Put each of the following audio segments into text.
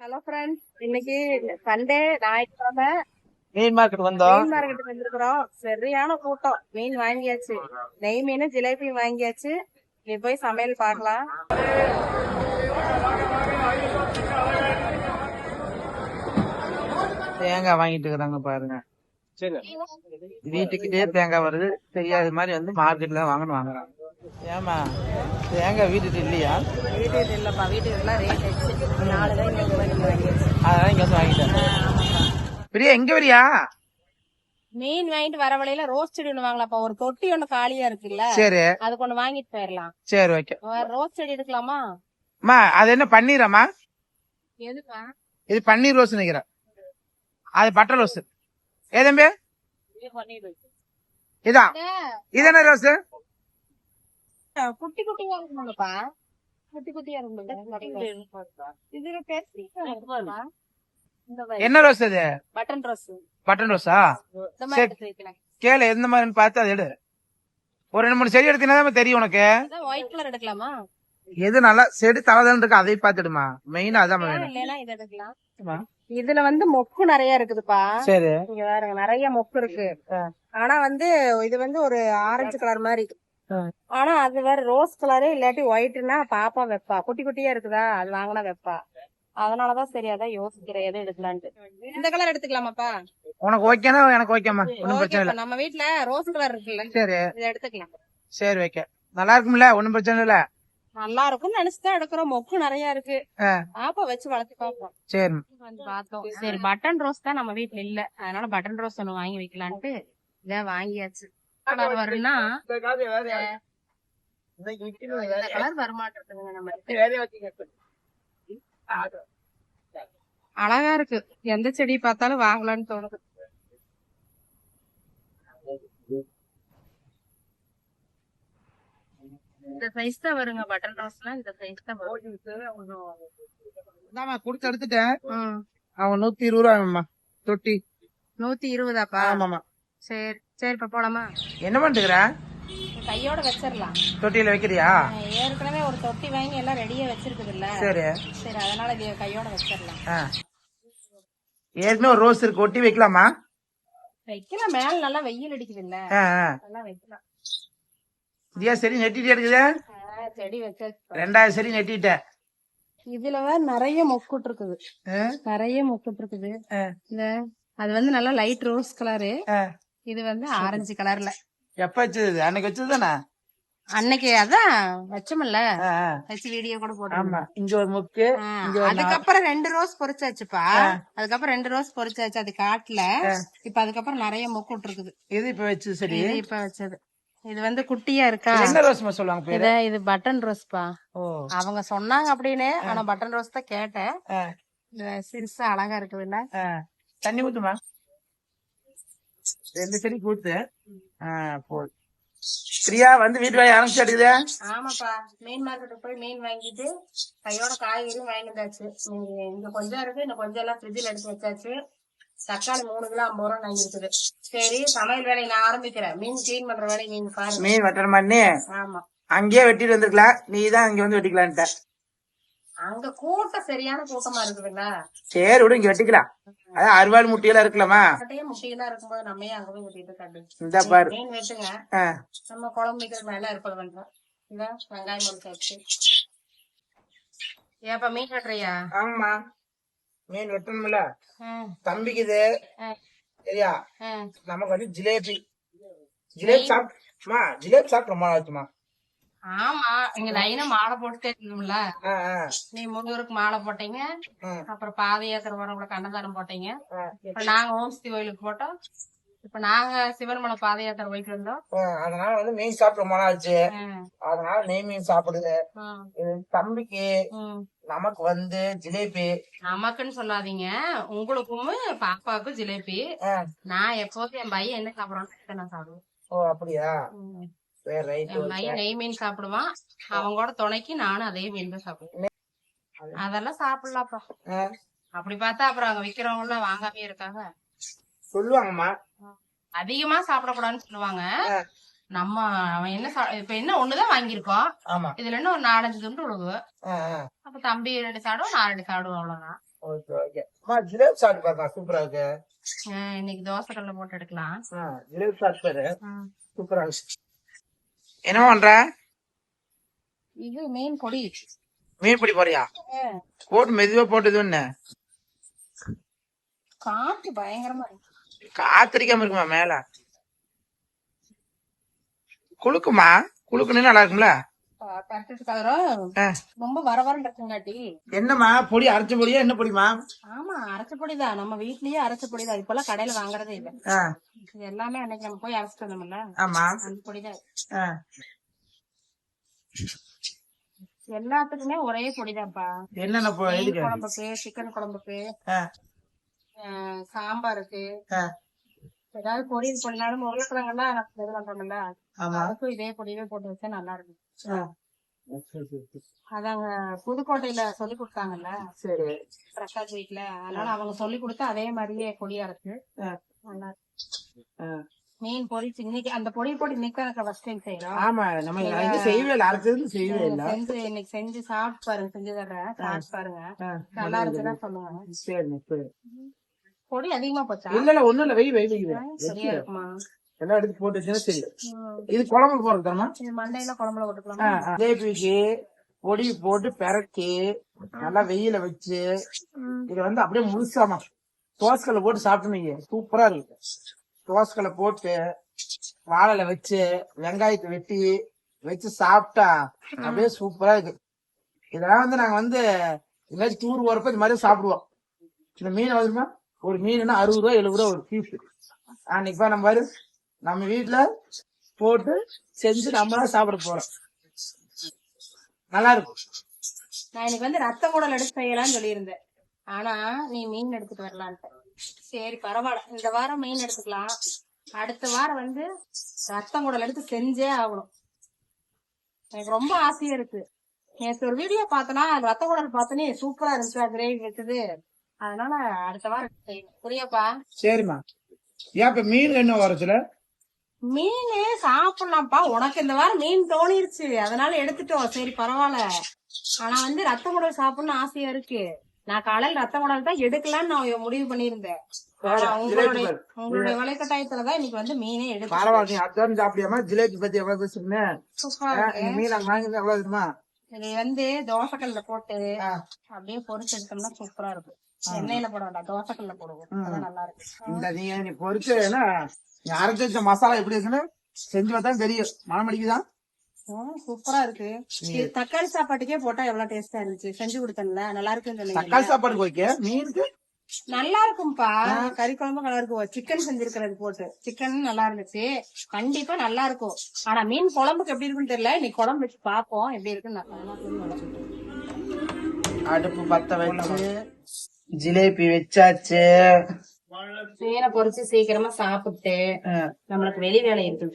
Hello friends, இன்னைக்கு Sunday ஞாயிற்றுக்கிழமை மீன் market வந்தோம். மீன் மார்க்கெட்டுக்கு வந்திருக்கிறோம். சரியான கூட்டம். மீன் வாங்கியாச்சு, நெய் மீன் ஜிலேபி வாங்கியாச்சு. நீ போய் சமையல் பார்க்கலாம். தேங்காய் வாங்கிட்டு இருக்கிறாங்க பாருங்க. வீட்டுக்கிட்டே தேங்காய் வருது, தெரியாத மாதிரி வந்து மார்க்கெட்ல வாங்கணும் வாங்குறாங்க. ஏமா தேங்காய் வீட்டுக்கு இல்லையா? வீட்டுக்கு இல்லப்பா, வீட்டுக்கு எல்லாம் ரேட் ஆச்சு. 4 தான் இங்க வாங்கியாச்சு. அதனால இங்க வந்து வாங்கிட்டேன். பிரியா எங்க வரியா? மீன் வாங்கிட்டு வர வழியில ரோஸ்டட் ஒண்ணு வாங்கலாம்ப்பா. ஒரு தொட்டி ஒண்ணு காலியா இருக்குல்ல, சரி அதுக்கு ஒண்ணு வாங்கிட்டு போயிடலாம். சரி ஓகே. ரோஸ்டட் எடுக்கலாமா? அம்மா அது என்ன பன்னீராமா? எதுப்பா? இது பன்னீர் ரோஸ் நினைக்கிறேன். அது பட்டர் ரோஸ். ஏ தம்பி இதான், இது என்ன ரோஸ்? குட்டி குட்டியா இருக்கணும்ப்பா, குட்டி குட்டியா இருக்கணும். இதுல பெருசா என்ன ரோஸ் அது? Button rose. பட்டன் ரோஸா? இந்த மாதிரி எடுத்து வைக்கலாம். கேளு எந்த மாதிரின்னு பார்த்து அதை எடு. ஒரு 2-3 செடி எடுத்தீங்கன்னா தெரியும் உனக்கு. ஒயிட் கலர் எடுக்கலாமா? எது நல்லா செடி தலதான் இருக்கு அதை பாத்துடுமா. மெயினா அதான் வேணும். இல்லனா இத எடுக்கலாம். இதுல வந்து மொக்கு நிறைய இருக்குதுப்பா. சரி இங்க பாருங்க, நிறைய மொக்கு இருக்கு. ஆனா வந்து இது வந்து ஒரு ஆரஞ்சு கலர் மாதிரி. ஆனா அது வேற ரோஸ் கலரு, இல்லாட்டி ஒயிட்னா பாப்பா வைப்பா. குட்டி குட்டியா இருக்குதா, அது வாங்கினா வைப்பா. அதனாலதான் சரி, அதான் யோசிக்கிறேன் எதை எடுக்கலான்ட்டு. இந்த கலர் எடுத்துக்கலாமாப்பா? உனக்கு ஓகேனா எனக்கு ஓகேமா, ஒன்னும் பிரச்சனை இல்ல. நம்ம வீட்டுல ரோஸ் கலர் இருக்குல்ல, சரி இதை எடுத்துக்கலாம். சரி ஓகே, நல்லா இருக்கும்ல, ஒன்னும் பிரச்சனை இல்ல. நல்லா இருக்கும்னு நினைச்சுதான் எடுக்கிறோம். மொக்கு நிறைய இருக்கு, பாப்பா வச்சு வளர்த்து பாப்போம். சரி வந்து பார்த்தோம். சரி பட்டன் ரோஸ் தான் நம்ம வீட்டுல இல்ல, அதனால பட்டன் ரோஸ் ஒண்ணு வாங்கி வைக்கலான்ட்டு இத வாங்கியாச்சு. கலர் வரும்னா கலர் வரமாட்டேங்குதுங்க. நம்ம அழகா இருக்கு, எந்த செடி பார்த்தாலும் வாங்கலாம்னு தோணுது. இந்த சைஸ் தான் வருங்க பட்டன் ரோஸ்லாம், இந்த சைஸ் தான் வரும். குடுத்து எடுத்துட்டேன். அவன் 120 ரூபாய்மா தொட்டி. 120ஆப்பா? ஆமாமா. சரி சரி, இப்ப போலாமா? என்ன பண்ணுகிற? கையோட வச்சிடலாம். தொட்டியில வைக்கிறியா? ஏற்கனவே ஒரு தொட்டி வாங்கி எல்லாம் ரெடியா வச்சிருக்குது இல்ல. சரி சரி, அதனால இது கையோட வச்சிடலாம். ஏற்கனவே ஒரு ரோஸ் இருக்கு, ஒட்டி வைக்கலாமா? வைக்கலாம், மேல நல்லா வெயில் அடிக்குது இல்ல, நல்லா வைக்கலாம். இதியா செடி நெட்டிட்டு இருக்குது. செடி வச்சா 2000 செடி நெட்டிட்டேன். இதுல நிறைய மொக்குட்டு இருக்குது, நிறைய மொக்குட்டு இருக்குது. இந்த அது வந்து நல்லா லைட் ரோஸ் கலரு, இது வந்து ஆரஞ்சு கலர்ல. எப்ப வச்சது? அன்னைக்கு வச்சது தானே? அன்னைக்கு அதான் வச்சோம்ல, வச்சு வீடியோ கூட போட்டோம். இங்க ஒரு முக்கு, அதுக்கப்புறம் 2 ரோஸ் பொறிச்சாச்சுப்பா. அதுக்கப்புறம் 2 ரோஸ் பொறிச்சாச்சு, அது காட்டுல. இப்ப அதுக்கப்புறம் நிறைய மொக்குட்டு இருக்குது. இது இப்ப வச்சது சரி, இது இப்ப வச்சது. இது வந்து குட்டியா இருக்கா. என்ன ரோஸ் சொல்லுவாங்க பேரு? இது பட்டன் ரோஸ்பா. அவங்க சொன்னாங்க அப்படின்னு, ஆனா பட்டன் ரோஸ் தான் கேட்டேன். சிறுசா அழகா இருக்குதுல்ல. தண்ணி ஊத்துமா, 2 செடி ஊத்து. போதும். பிரியா வந்து வீட்டு வேலை ஆரம்பிச்சு எடுக்குது. ஆமாப்பா, மீன் மார்க்கெட்டுக்கு போய் மீன் வாங்கிட்டு கையோட காய்கறி வாங்கிட்டு வந்தாச்சு. இங்க கொஞ்சம் இருக்கு, இன்னும் கொஞ்சம் எல்லாம் ஃப்ரிட்ஜில் எடுத்து வச்சாச்சு. தக்காளி 3 கிலோ 50 ரூபா வாங்கிருக்குது. சரி, சமையல் வேலையை நான் ஆரம்பிக்கிறேன். மீன் கிளீன் பண்ற வேலையை நீங்க பாருங்க. மீன் வெட்டற மாதிரி. ஆமா, அங்கேயே வெட்டிட்டு வந்திருக்கலாம், நீ தான் இங்க வந்து வெட்டிக்கலான்ட்ட. அங்க கூட்டம் சரியான கூட்டமா இருக்குதுல்ல. சரி விடு, இங்க வெட்டிக்கலாம். அதான் அறுவாள் முட்டியெல்லாம் இருக்கலாமா? முட்டியெல்லாம் இருக்கும்போது நம்ம அங்க போய் வெட்டிட்டு காட்டு. இந்த பாரு மீன் வெட்டுங்க, நம்ம குழம்பு வைக்கிறது மேல ஏற்பாடு பண்றோம். இந்த வெங்காயம் முடிச்சாச்சு. ஏப்பா மீன் வெட்டுறியா? ஆமா, மீன் வெட்டணும்ல, தம்பிக்குது சரியா. நமக்கு வந்து ஜிலேபி சாப்பிட்டுமா, ஜிலேபி சாப்பிட்டு ரொம்ப நாளாச்சுமா. ஆமா, இங்க லைனா மாலை போட்டுட்டே இருந்தோம்ல. நீ முருகருக்கு மாலை போட்டீங்க, அப்புறம் பாத யாத்திரை வரவங்களுக்கு அன்னதானம் போட்டீங்க. இப்ப நாங்க ஓம்ஸ்தி கோயிலுக்கு போட்டோம். இப்ப நாங்க சிவன்மலை பாத யாத்திரை போயிட்டு இருந்தோம். அதனால வந்து மீன் சாப்பிட்டு ரொம்ப நாளாச்சு, அதனால நெய் மீன் சாப்பிடுது. தம்பிக்கு நமக்கு வந்து ஜிலேபி. நமக்குன்னு சொல்லாதீங்க, உங்களுக்கும் பாப்பாவுக்கும் ஜிலேபி. நான் எப்போதும் என் பையன் என்ன சாப்பிடறான்னு நான் சாப்பிடுவேன். ஓ அப்படியா? என் பையன் நெய் மீன் சாப்பிடுவான், அவங்களோட துணைக்கு நானும் அதே மீன் தான் சாப்பிடுவேன். அதெல்லாம் சாப்பிடலாப்பா. அப்படி பார்த்தா அப்புறம் அங்க விக்கிறவங்க எல்லாம் வாங்காமே இருக்காங்க சொல்லுவாங்கம்மா. அதிகமா சாப்பிடக்கூடாதுன்னு சொல்லுவாங்க. நம்ம அவன் என்ன இப்ப என்ன ஒண்ணுதான் வாங்கியிருக்கோம், இதுல என்ன ஒரு 4-5 துண்டு விழுகு. அப்ப தம்பி 2 சாப்பிடுவோம், நான் 2 சாப்பிடுவோம், அவ்வளவுதான். ஓகே ஓகே அம்மா ஜிலேபி சாப்பிட்டு பாருங்க சூப்பரா இருக்கு. இன்னைக்கு தோசை கல்ல போட்டு எடுக்கலாம். ஜிலேபி சாப்பிட்டு பாரு சூப்பரா இருக்கு. என்ன பண்ற? இது மீன் பொடி. மீன் பொடி போறியா? போட்டு மெதுவா போட்டது என்ன காற்று பயங்கரமா இருக்கு. காத்திரிக்காம இருக்குமா மேல? குளுக்குமா? குளுக்குன்னு நல்லா இருக்கும்ல? ரொம்ப வரவரன்னு இருக்குங்காட்டி. என்னம்மா பொடி அரைச்ச பொடியா என்ன பொடிமா? ஆமா அரைச்ச பொடிதான். நம்ம வீட்லயே அரைச்ச பொடிதான். இப்பெல்லாம் கடையில வாங்குறதே இல்ல. இது எல்லாமே அன்னைக்கு நம்ம போய் அரைச்சிட்டு வந்தோம்ல. ஆமா அந்த பொடிதான். எல்லாத்துக்குமே ஒரே பொடிதான்ப்பா. என்னென்ன குழம்புக்கு, சிக்கன் குழம்புக்கு, சாம்பாருக்கு, ஏதாவது பொரியல் பண்ணாலும் உருளைக்கிழங்கெல்லாம் இது பண்றோம்ல, அதுக்கும் இதே பொடியே போட்டு வச்சா நல்லா இருக்கும். அதாங்க புதுக்கோட்டையில சொல்லி கொடுத்தாங்கல்ல பிரசாத் வீட்டுல, அதனால அவங்க சொல்லி கொடுத்து அதே மாதிரியே பொடி அரைச்சு நல்லா இருக்கும். மீன் பொரிச்சு இன்னைக்கு அந்த பொடி போட்டு இன்னைக்கு எனக்கு ஃபர்ஸ்ட் டைம் செய்யறோம். ஆமா நம்ம செய்யவே இல்லை, அரைச்சது செய்யவே இல்லை. செஞ்சு இன்னைக்கு செஞ்சு சாப்பிட்டு பாருங்க, செஞ்சு தர்றேன் சாப்பிட்டு பாருங்க, நல்லா இருக்குன்னா சொல்லுவாங்க. சரி பொடி அதிகமா போச்சா? இல்ல ஒண்ணும் இல்ல, வெய் சரியா இருக்குமா? எல்லாம் எடுத்து போட்டு வச்சுன்னா சரி. இது குழம்பு போறதுமா? மண்டையில குழம்புல போட்டுக்கலாம். ஜிலேபிக்கு பொடி போட்டு பெரட்டி நல்லா வெயில வச்சு இத வந்து அப்படியே முழுசாமா தோசைக்கல்ல போட்டு சாப்பிட்டீங்க சூப்பரா இருக்கு. தோசைக்கல்ல போட்டு வாழைல வச்சு வெங்காயத்தை வெட்டி வச்சு சாப்பிட்டா அப்படியே சூப்பரா இருக்கு. இதெல்லாம் வந்து நாங்க வந்து எங்கேயாச்சும் டூர் போறப்ப இந்த மாதிரி சாப்பிடுவோம். இந்த மீன் வந்துமா ஒரு மீன்னா 60 ரூபா 70 ரூபா ஒரு பீஸ். அன்னைக்கு நம்ம வீட்டுல போட்டு செஞ்சு நம்மளாம் சாப்பிட போறோம். நல்லா இருக்கும். நான் இன்னைக்கு வந்து ரத்த குடல் எடுத்து செய்யலாம்னு சொல்லியிருந்தேன். ஆனா நீ மீன் எடுத்துட்டு வரலான்ட்டு. சரி பரவாயில்ல, இந்த வாரம் மீன் எடுத்துக்கலாம். அடுத்த வாரம் வந்து ரத்த குடல் எடுத்து செஞ்சே ஆகணும். எனக்கு ரொம்ப ஆசையா இருக்கு. நேற்று ஒரு வீடியோ பார்த்தனா ரத்த குடல் பார்த்தனே சூப்பரா இருந்துச்சு கிரேவி வச்சது. அதனால அடுத்த வாரம் செய்யணும். புரியாப்பா? சரிம்மா. ஏன் இப்ப மீன் என்ன வரச்சுல? மீன் சாப்பிடலாம்ப்பா. உனக்கு இந்த வாரம் மீன் தோணிருச்சு, அதனால எடுத்துட்டோம். சரி பரவாயில்ல. ஆனா வந்து ரத்த குடல் சாப்பிடணும்னு ஆசையா இருக்கு. நான் காலையில் ரத்த குடல் தான் எடுக்கலான்னு நான் முடிவு பண்ணிருந்தேன். உங்களுடைய வலைக்கட்டாயத்துலதான் இன்னைக்கு வந்து மீனே எடுக்க. பரவாயில்ல, அதான் சாப்பிடியாமா? ஜிலேபி பத்தி எவ்வளவு பேசுறீங்க? மீன் அங்க வாங்கி எவ்வளவு இருக்குமா? இது வந்து தோசைக்கல்ல போட்டு அப்படியே பொரிச்சு எடுத்தோம்னா சூப்பரா இருக்கும். எண்ணெயில போட வேண்டாம், தோசைக்கல்ல போடுவோம், நல்லா இருக்கும். இந்த நீ பொரிச்சுன்னா அரைச்சு வச்ச மசாலா எப்படி இருக்குன்னு செஞ்சு பார்த்தா தெரியும். மனம் அடிக்குதான். சூப்பரா இருக்கு. தக்காளி சாப்பாட்டுக்கே போட்டா எவ்வளவு டேஸ்டா இருந்துச்சு. செஞ்சு கொடுத்தேன்ல, நல்லா இருக்குன்னு. தக்காளி சாப்பாடு ஓகே, மீனுக்கு நல்லா இருக்கும்பா. கறி குழம்பு நல்லா இருக்கும். சிக்கன் செஞ்சிருக்கிறது போட்டு சிக்கன் நல்லா இருந்துச்சு. கண்டிப்பா நல்லா இருக்கும். ஆனா மீன் குழம்புக்கு எப்படி இருக்குன்னு தெரியல. இன்னைக்கு குழம்பு வச்சு பாப்போம் எப்படி இருக்குன்னு. அடுப்பு பத்த வச்சு ஜிலேபி வச்சாச்சு. மீனை பொரிச்சு சீக்கிரமா சாப்பிட்டு நம்மளுக்கு வெளி வேலை இருக்கு.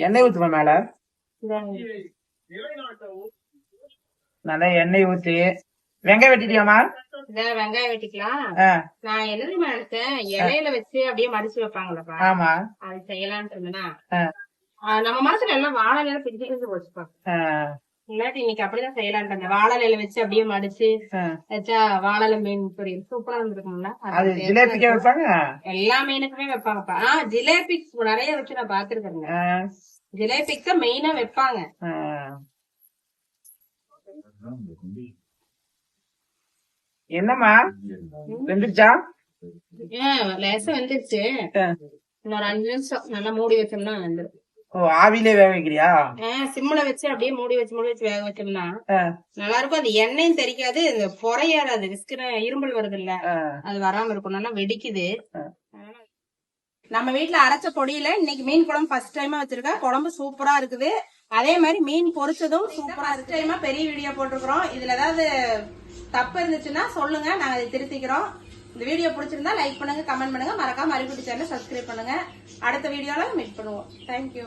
எண்ணெய் ஊத்துமா மேல? நல்லா எண்ணெய் ஊத்தி வெங்காயம் வெட்டிட்டியாமா? வெங்காயம் வெட்டிக்கலாம். நான் என்ன நினைச்சேன், இலையில வச்சு அப்படியே மடிச்சு வைப்பாங்களப்பா. ஆமா, அது செய்யலான்னு இருந்தேன்னா நம்ம மனசுல எல்லாம் வாழை இலை பிரிஞ்சு பிரிஞ்சு போச்சுப்பா. இல்லாட்டி இன்னைக்கு அப்படிதான் செய்யலான்னு வாழை இலையில வச்சு அப்படியே மடிச்சு வச்சா வாழை மீன் பொரியல் சூப்பரா இருந்திருக்கும்ல. ஜிலேபிக்கே வைப்பாங்க, எல்லா மீனுக்குமே வைப்பாங்கப்பா. ஜிலேபி நிறைய வச்சு நான் பாத்துருக்கேங்க. ஜிலேபிக்கு தான் மெயினா வைப்பாங்க. என்னம்மா வெந்துருச்சா? லேசா வெந்துருச்சு. இன்னொரு 5 நிமிஷம் நல்லா மூடி வச்சோம்னா வெந்துரும். ஆவிலே வேக வைக்கிறியா? சிம்ல வச்சு அப்படியே மூடி வச்சு வேக வச்சோம்னா நல்லா இருக்கும். அது எண்ணெயும் தெரிக்காது, பொறையாறாது. விஸ்கிற இரும்பல் வருது இல்ல, அது வராம இருக்கும். நல்லா வெடிக்குது. நம்ம வீட்டுல அரைச்ச பொடியில இன்னைக்கு மீன் குழம்பு ஃபர்ஸ்ட் டைமா வச்சிருக்கேன். குழம்பு சூப்பரா இருக்குது. அதே மாதிரி மீன் பொரிச்சதும் சூப்பரா இருக்கு. டைமா பெரிய வீடியோ போட்டிருக்கிறோம். இதுல ஏதாவது தப்பு இருந்துச்சுன்னா சொல்லுங்க, நாங்க அதை திருத்திக்கிறோம். இந்த வீடியோ பிடிச்சிருந்தா லைக் பண்ணுங்க, கமெண்ட் பண்ணுங்க, மறக்காம அறிவுட்டி சேனல் சப்ஸ்கிரைப் பண்ணுங்க. அடுத்த வீடியோல மீட் பண்ணுவோம். தேங்க்யூ.